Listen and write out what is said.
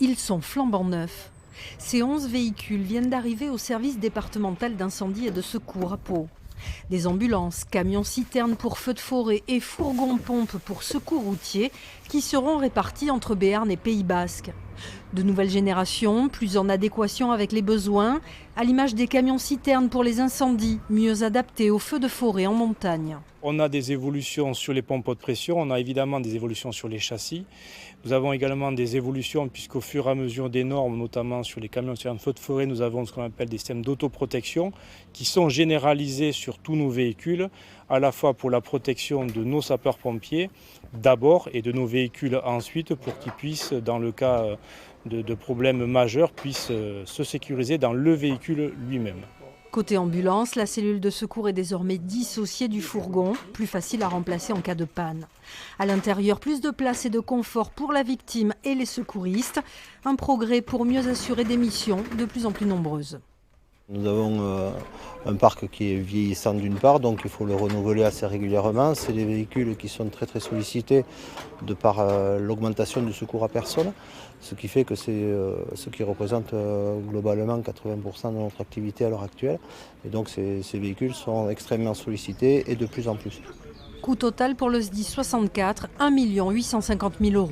Ils sont flambant neufs. Ces 11 véhicules viennent d'arriver au service départemental d'incendie et de secours à Pau. Des ambulances, camions-citernes pour feux de forêt et fourgons-pompes pour secours routiers qui seront répartis entre Béarn et Pays Basque. De nouvelles générations, plus en adéquation avec les besoins, à l'image des camions-citernes pour les incendies, mieux adaptés aux feux de forêt en montagne. On a des évolutions sur les pompes de pression, on a évidemment des évolutions sur les châssis. Nous avons également des évolutions puisqu'au fur et à mesure des normes, notamment sur les camions-citernes feux de forêt, nous avons ce qu'on appelle des systèmes d'autoprotection qui sont généralisés sur tous nos véhicules, à la fois pour la protection de nos sapeurs-pompiers d'abord et de nos véhicules ensuite pour qu'ils puissent, dans le cas de problèmes majeurs, puissent se sécuriser dans le véhicule lui-même. Côté ambulance, la cellule de secours est désormais dissociée du fourgon, plus facile à remplacer en cas de panne. À l'intérieur, plus de place et de confort pour la victime et les secouristes. Un progrès pour mieux assurer des missions de plus en plus nombreuses. Nous avons un parc qui est vieillissant d'une part, donc il faut le renouveler assez régulièrement. C'est des véhicules qui sont très sollicités de par l'augmentation du secours à personne, ce qui fait que c'est ce qui représente globalement 80% de notre activité à l'heure actuelle. Et donc ces véhicules sont extrêmement sollicités et de plus en plus. Coût total pour le SDIS 64, 1 850 000 €.